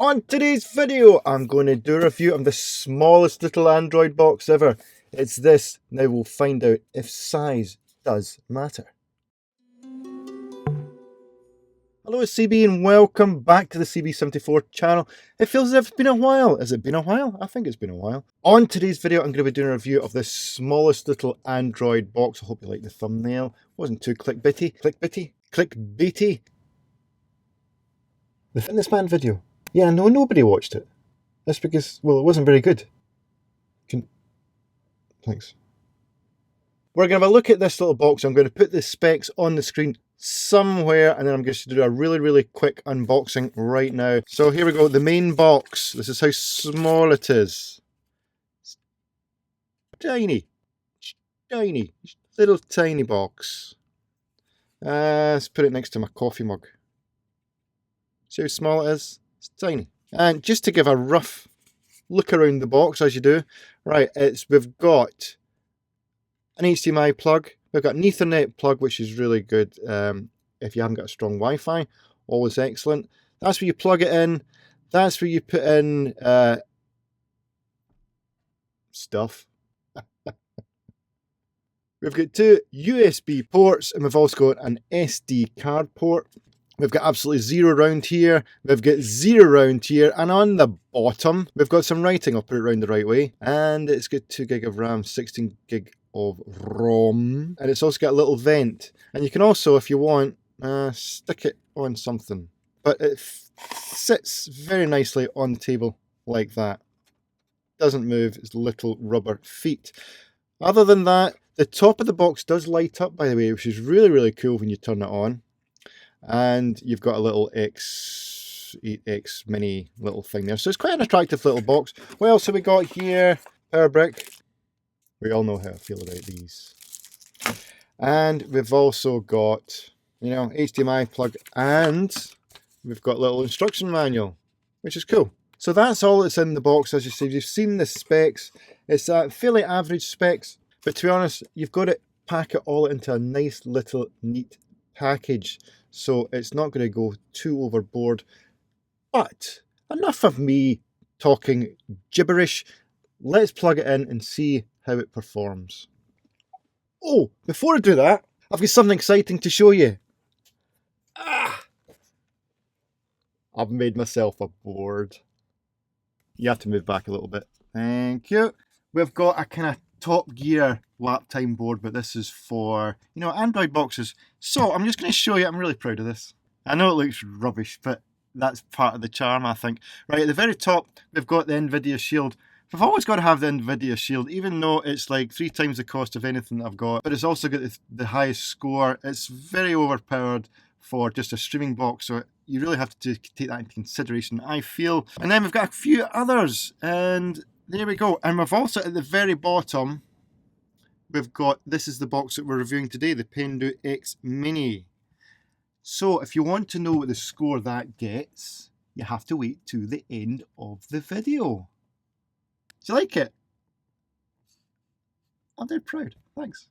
On today's video, I'm going to do a review of the smallest little Android box ever. It's this. Now we'll find out if size does matter. Hello, it's CB and welcome back to the CB74 channel. It feels as if it's been a while. Has it been a while? I think it's been a while. On today's video, I'm going to be doing a review of the smallest little Android box. I hope you like the thumbnail. Wasn't too clickbaity. Clickbaity. The Fitness Man video. Yeah, no, nobody watched it. That's because, well, it wasn't very good. Thanks. We're going to have a look at this little box. I'm going to put the specs on the screen somewhere, and then I'm going to do a really quick unboxing right now. So here we go, the main box. This is how small it is. It's tiny. Little tiny box. Let's put it next to my coffee mug. See how small it is? It's tiny. And just to give a rough look around the box, as you do, right, we've got an HDMI plug, we've got an Ethernet plug, which is really good if you haven't got a strong Wi-Fi, always excellent. That's where you plug it in, that's where you put in stuff. We've got two USB ports, and we've also got an SD card port. We've got absolutely zero round here, we've got zero round here, and on the bottom, we've got some writing. I'll put it around the right way. And it's got 2 gig of RAM, 16 gig of ROM. And it's also got a little vent. And you can also, if you want, stick it on something. But it sits very nicely on the table like that. Doesn't move, it's little rubber feet. Other than that, the top of the box does light up, by the way, which is really cool when you turn it on. And you've got a little X mini little thing there. So it's quite an attractive little box. What else have we got here? Power brick. We all know how I feel about these. And we've also got, you know, HDMI plug, and we've got a little instruction manual, which is cool. So that's all that's in the box. As you see, you've seen the specs. It's fairly average specs, but to be honest, you've got to pack it all into a nice little neat package. So it's not going to go too overboard. But enough of me talking gibberish. Let's plug it in and see how it performs. Oh, before I do that, I've got something exciting to show you. I've made myself a board. You have to move back a little bit. Thank you. We've got a kind of Top Gear lap time board, but this is for, you know, Android boxes. So I'm just going to show you. I'm really proud of this. I know it looks rubbish, but that's part of the charm, I think. Right at the very top, we've got the NVIDIA Shield. We've always got to have the NVIDIA Shield, even though it's like 3 times the cost of anything that I've got. But it's also got the highest score. It's very overpowered for just a streaming box, so you really have to take that into consideration, I feel. And then we've got a few others, and there we go. And we've also, at the very bottom, we've got, this is the box that we're reviewing today, the Pendoo X Mini. So if you want to know what the score that gets, you have to wait to the end of the video. Do you like it? I'm very proud. Thanks.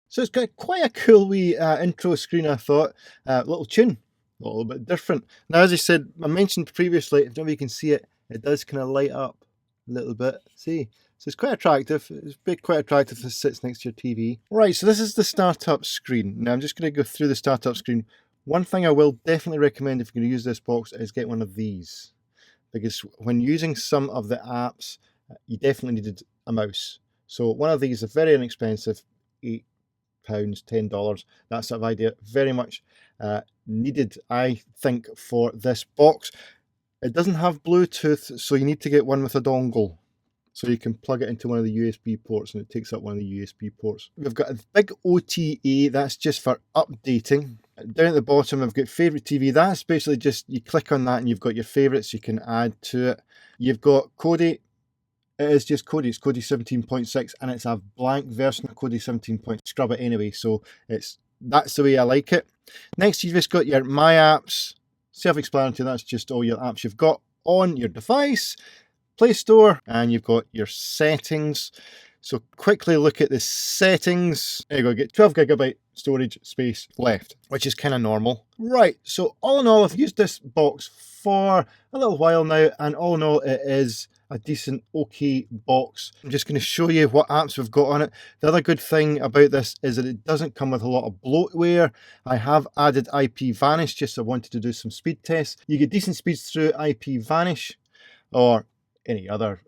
So it's got quite a cool wee intro screen, I thought. Little tune, a little bit different. Now, as I said, I mentioned previously, if nobody can see it, it does kind of light up a little bit. See? So it's quite attractive. It's quite attractive if it sits next to your TV. Right, so this is the startup screen. Now I'm just going to go through the startup screen. One thing I will definitely recommend if you're going to use this box is get one of these. Because when using some of the apps, you definitely needed a mouse. So one of these is very inexpensive, £8, $10, that sort of idea. Very much needed, I think, for this box. It doesn't have Bluetooth, so you need to get one with a dongle. So you can plug it into one of the USB ports, and it takes up one of the USB ports. We've got a big OTA, that's just for updating. Down at the bottom, I've got Favorite TV. That's basically just, you click on that and you've got your favorites you can add to it. You've got Kodi, it is just Kodi. It's Kodi 17.6 and it's a blank version of Kodi 17. Scrub it anyway, so that's the way I like it. Next, you've just got your My Apps, self-explanatory. That's just all your apps you've got on your device, Play Store, and you've got your settings. So quickly look at the settings. There you go, get 12 gigabyte storage space left, which is kind of normal. Right, so all in all, I've used this box for a little while now, and all in all, it is a decent, okay box. I'm just going to show you what apps we've got on it. The other good thing about this is that it doesn't come with a lot of bloatware. I have added IP Vanish, just I wanted to do some speed tests. You get decent speeds through IP Vanish, or any other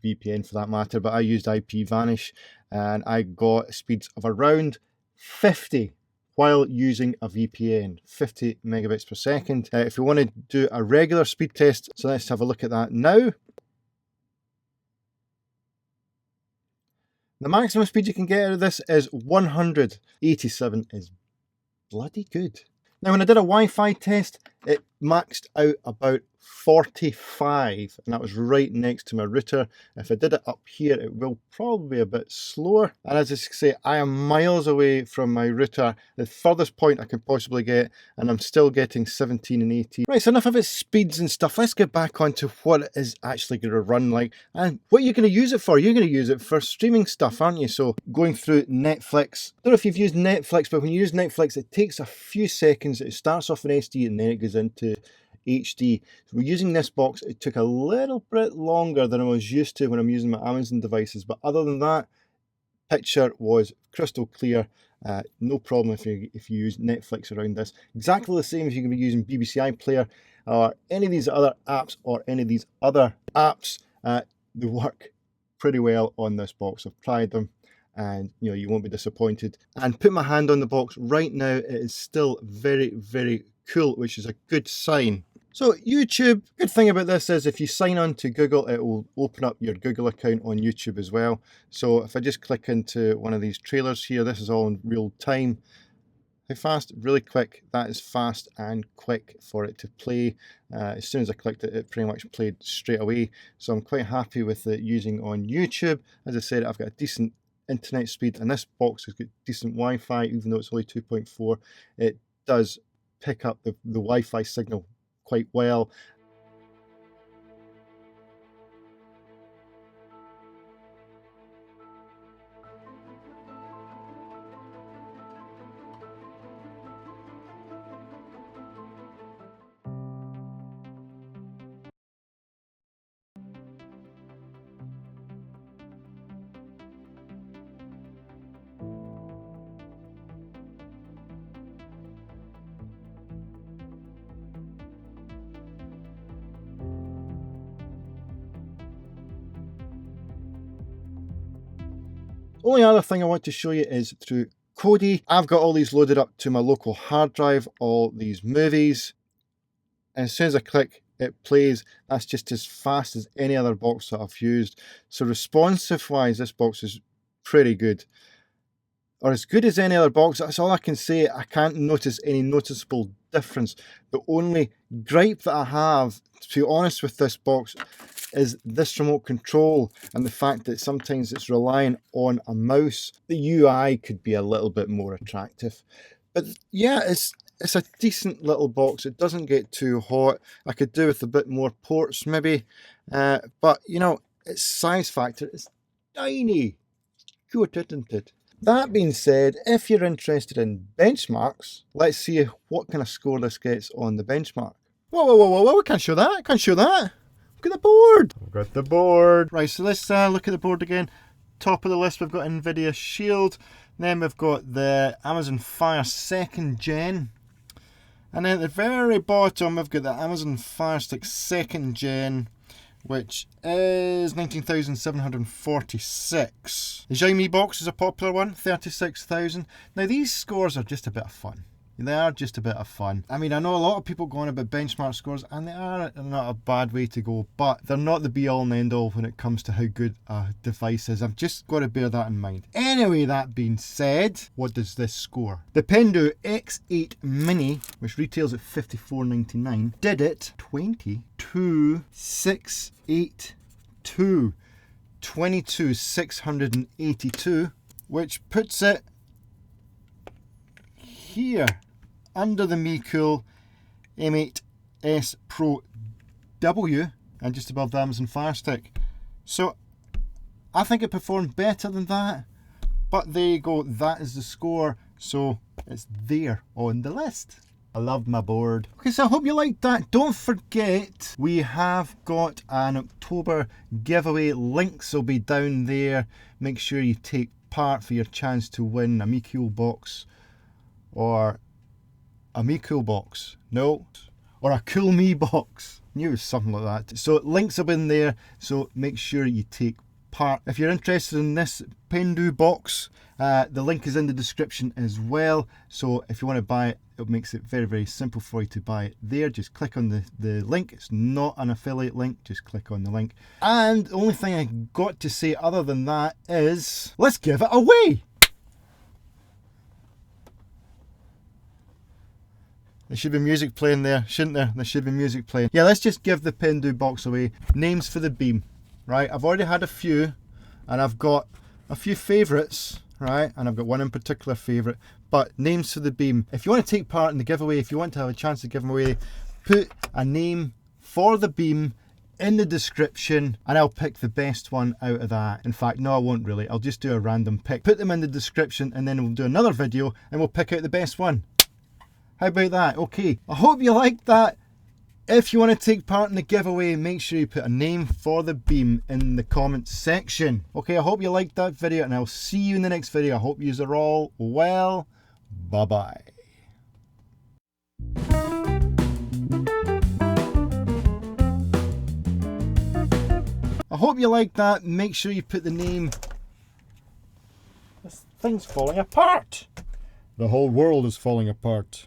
VPN for that matter, but I used IP Vanish and I got speeds of around 50 while using a VPN, 50 megabits per second. If you want to do a regular speed test, so let's have a look at that now. The maximum speed you can get out of this is 187, is bloody good. Now when I did a Wi-Fi test, it maxed out about 45, and that was right next to my router. If I did it up here, it will probably be a bit slower. And as I say, I am miles away from my router, the furthest point I could possibly get, and I'm still getting 17 and 18. Right, so enough of its speeds and stuff. Let's get back onto what it is actually going to run like, and what you're going to use it for. You're going to use it for streaming stuff, aren't you? So going through Netflix. I don't know if you've used Netflix, but when you use Netflix, it takes a few seconds. It starts off in SD and then it goes into HD. So we're using this box. It took a little bit longer than I was used to when I'm using my Amazon devices, but other than that, picture was crystal clear. No problem if you use Netflix around this. Exactly the same as you can be using BBC iPlayer or any of these other apps or any of these other apps. They work pretty well on this box. I've tried them, and you won't be disappointed. And put my hand on the box right now, it is still very, very cool, which is a good sign. So YouTube, good thing about this is if you sign on to Google, it will open up your Google account on YouTube as well. So if I just click into one of these trailers here, this is all in real time. How fast? Really quick. That is fast and quick for it to play. As soon as I clicked it, it pretty much played straight away. So I'm quite happy with it using on YouTube. As I said, I've got a decent internet speed, and this box has got decent Wi-Fi, even though it's only 2.4. It does pick up the Wi-Fi signal quite well. Only other thing I want to show you is through Kodi. I've got all these loaded up to my local hard drive, all these movies. And as soon as I click, it plays. That's just as fast as any other box that I've used. So responsive wise, this box is pretty good. Or as good as any other box. That's all I can say. I can't notice any noticeable difference. The only gripe that I have, to be honest, with this box is this remote control and the fact that sometimes it's relying on a mouse. The UI could be a little bit more attractive. But yeah, it's a decent little box. It doesn't get too hot. I could do with a bit more ports maybe. But its size factor is tiny. Good, isn't it? That being said, if you're interested in benchmarks, let's see what kind of score this gets on the benchmark. Whoa, we can't show that, I can't show that. Look at the board. We've got the board. Right, so let's look at the board again. Top of the list, we've got NVIDIA Shield. Then we've got the Amazon Fire 2nd Gen. And then at the very bottom, we've got the Amazon Fire Stick 2nd Gen, which is 19,746. The Xiaomi box is a popular one, 36,000. Now these scores are just a bit of fun. They are just a bit of fun. I mean, I know a lot of people go on about benchmark scores, and they are not a bad way to go, but they're not the be-all and end-all when it comes to how good a device is. I've just got to bear that in mind. Anyway, that being said, what does this score? The Pendoo X8 Mini, which retails at $54.99, did it 22,682. 22682, which puts it here under the MeCool M8S Pro W and just above the Amazon Fire Stick. So I think it performed better than that, but there you go, that is the score, so it's there on the list. I love my board. Okay, so I hope you liked that. Don't forget, we have got an October giveaway. Links will be down there. Make sure you take part for your chance to win a MeCool box, or a MeCool box. No, or a Cool Me box. I knew it was something like that. So links will be in there, so make sure you take part. If you're interested in this Pendoo box, the link is in the description as well. So if you want to buy it, it makes it very, very simple for you to buy it there. Just click on the link. It's not an affiliate link, just click on the link. And the only thing I got to say other than that is, let's give it away. There should be music playing there, shouldn't there? There should be music playing. Yeah, let's just give the Pendoo box away. Names for the beam, right? I've already had a few, and I've got a few favourites, right? And I've got one in particular favourite, but names for the beam. If you want to take part in the giveaway, if you want to have a chance to give them away, put a name for the beam in the description and I'll pick the best one out of that. In fact, no, I won't really. I'll just do a random pick. Put them in the description and then we'll do another video and we'll pick out the best one. How about that? Okay, I hope you liked that. If you want to take part in the giveaway, make sure you put a name for the beam in the comments section. Okay, I hope you liked that video and I'll see you in the next video. I hope you are all well. Bye-bye. I hope you liked that. Make sure you put the name. This thing's falling apart. The whole world is falling apart.